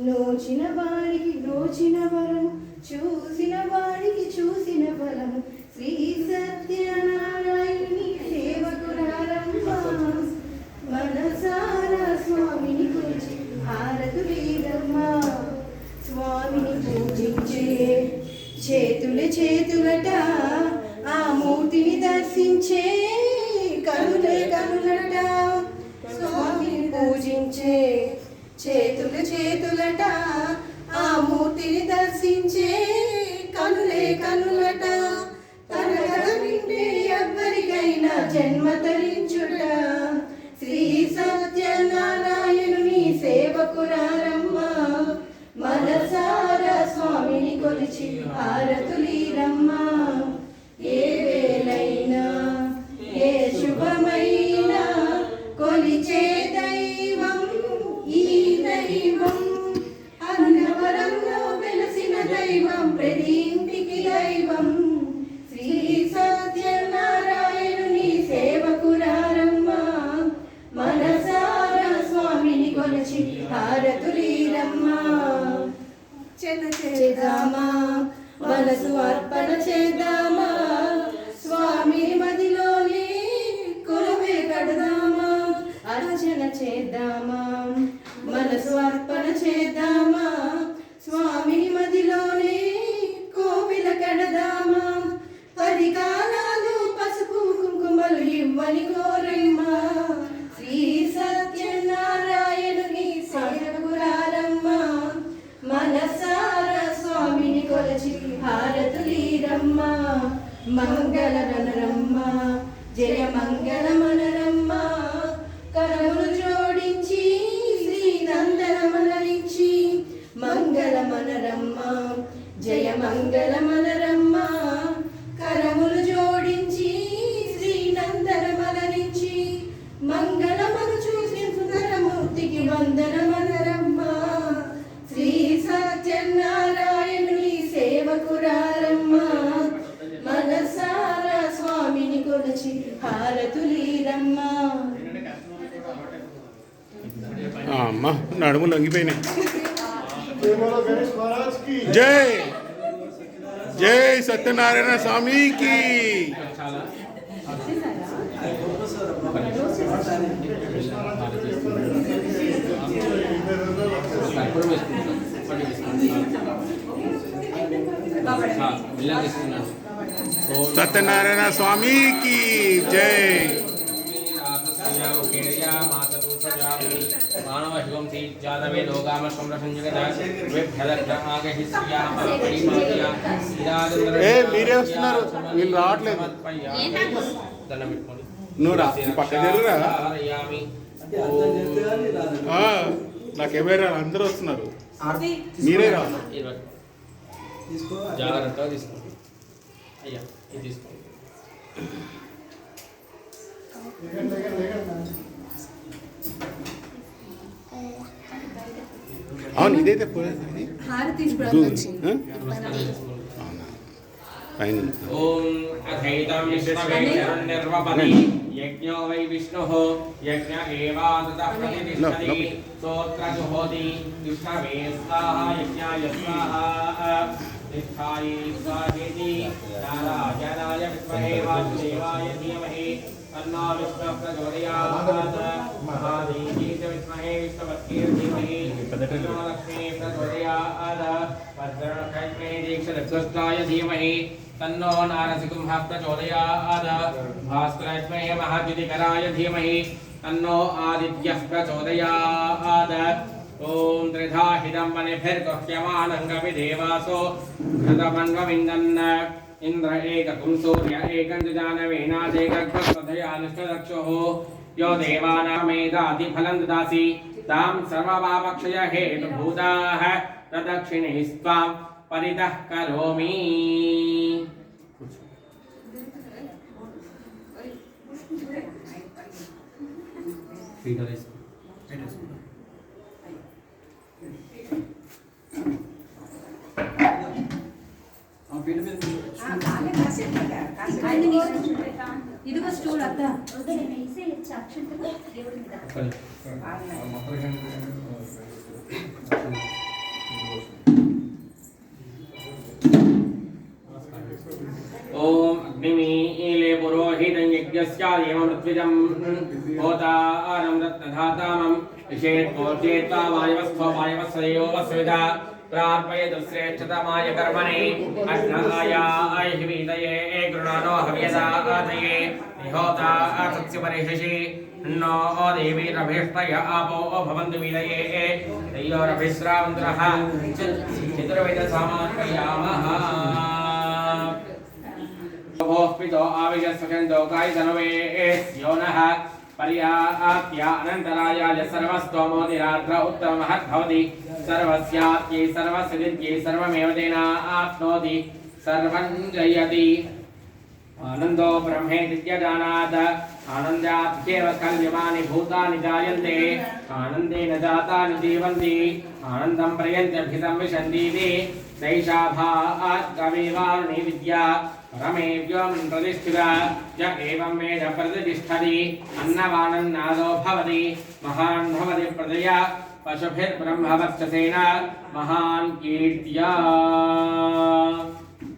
నోచిన వాడికి నోచిన వరము, చూసిన వాడికి చూసిన ఫలము. శ్రీ సత్యనారాయణుని సేవకురారమ్మ, మనసారా స్వామిని కొలిచి హారతులీరమ్మ. స్వామిని పూజించే చేతులట, ఆ మూర్తిని దర్శించే కనులట. స్వామిని పూజించే చేతులట, ఆ మూర్తిని దర్శించే కనులట. తన కథ వింటే ఎవ్వరికైనా జన్మ తరించుట. శ్రీ సత్యనారాయణుని సేవకురారమ్మ, మనసారా స్వామిని కొలిచి హారతులీరమ్మ. ఏ వేళైనా ఏ శుభమైనా కొలిచే దైవం ఈ దైవం. అన్నవరంలో వెలసిన దైవం, ప్రతి ఇంటికి దైవం. శ్రీ సత్యనారాయణుని సేవకురారమ్మ, మనసారా స్వామిని కొలిచి హారతులీరమ్మ. చేద్దామా మనసు అర్పణ చేద్దామా, స్వామి మదిలోనే కొలువే కడదామా. అర్చన చేద్దామా మనసు అర్పణ చేద్దామా, స్వామి మదిలోనే కోవిల కడదామా. 10 కాలాలు పసుపు కుంకుమలు ఇవ్వని కోరమ్మా. శ్రీ సత్యనారాయణుని సేవకురారమ్మ, మనసారా స్వామిని కొలచి హారతులీరమ్మ. మంగళనరమ్మ, జయ మంగళమనరమ్మ. కరములు జోడించి శ్రీనందనమనరించి, మంగళమనరమ్మ, జయ మంగళమనరమ్మ. కరములు జోడించి శ్రీనందనమనరించి, మంగళమను చూసి సుందరమూర్తికి వందనమనరమ్మ. శ్రీ సత్యనారాయణుని సేవకురారమ్మ, మనసారా స్వామిని కొలిచి హారతులీరమ్మ. అమ్మా నడుములు లొంగిపోయినాయి. జై జై సత్యనారాయణ స్వామికి. సత్యనారాయణ స్వామికి జై. మీరే వస్తున్నారు, వీళ్ళు రావట్లేదు. నువ్వు రా, పక్క జరుగురా. నాకేమైనా అందరూ వస్తున్నారు, మీరే రా. జాగ్రత్తగా తీసుకోండి అయ్యా, ఇది తీసుకోండి. అవును, ఇదైతే ఓం అథైతం విష్ణవే నిర్వపది యజ్ఞో వై విష్ణుః యజ్ఞ ఏవాతతః ప్రతిష్ఠతి స్తోత్ర జుహోతి విష్ణవే స్వాహా యజ్ఞాయ స్వాహా నిష్ఠాయే స్వాహేతి నారాయణాయ విద్మహే వాసుదేవాయ ధీమహి తన్నో విష్ణుః ప్రచోదయాత్ మహాదేవీ చ విద్మహే విష్ణుపత్న్యై ధీమహి తన్నో లక్ష్మీ ప్రచోదయాత్ భద్రకాళీ దీక్షలక్ష్మీస్తాయ ధీమహి तन्नो नारसिंहः प्रचोदयात् भास्कराय विद्महे महाद्युतिकराय धीमहि तन्नो आदित्यः प्रचोदयात् ओम त्रिधाहितं वनेभिर्गुह्यमानङ्गविदेवासो घृतमन्वविन्दन् इंद्र एकं सूर्य एकं जानवेनादेकर्भस्वधयानिष्ठदक्षुः यो देवानामेदातिफलं ददासि तां सर्वपापक्षय हेतुभूताः तदक्षिणे स्वां परितः करोमि। ఇదిగో స్టూల్ అత్త ओम अग्निमीले पुरोहितं यज्ञस्य देवमृत्विजं होतारं रत्नधातामं विषेत्पोर्चेत्वा वायवस्थो वायवस्वयो वस्विधा प्रार्पयतु श्रेष्ठतमाय कर्मणे अग्नाय हिवीतये गृणानो हव्यदातये निहोता सत्स्य परिषि नो देवी रभिष्टय आपो भवन्तु विदये तयोरभिश्रावन्तरः चतुर्वेदसामान्पयामः पितो आविशस्वचन्दो कायतनवे स्योनः पर्याप्त्य अनन्तरायाय सर्वस्तोमोदिरात्र उत्तममहद्भवति सर्वस्यात्यै सर्वसिद्ध्यै सर्वमेव तेनाप्नोति सर्वं जयति आनन्दो ब्रह्मेत्यजानात् आनन्दात्येव कल्यमानि भूतानि जायन्ते आनन्देन जातानि जीवन्ति आनन्दं प्रयन्त्यभितं विशन्तीति सैषा भात् कविवारुणी विद्या रमे व्योमन् प्रतिष्ठिता य एवं वेद प्रतिष्ठति अन्नवानन्नादो भवति महान् भवति प्रजया पशुभिर्ब्रह्मवर्चसेन महान् कीर्त्या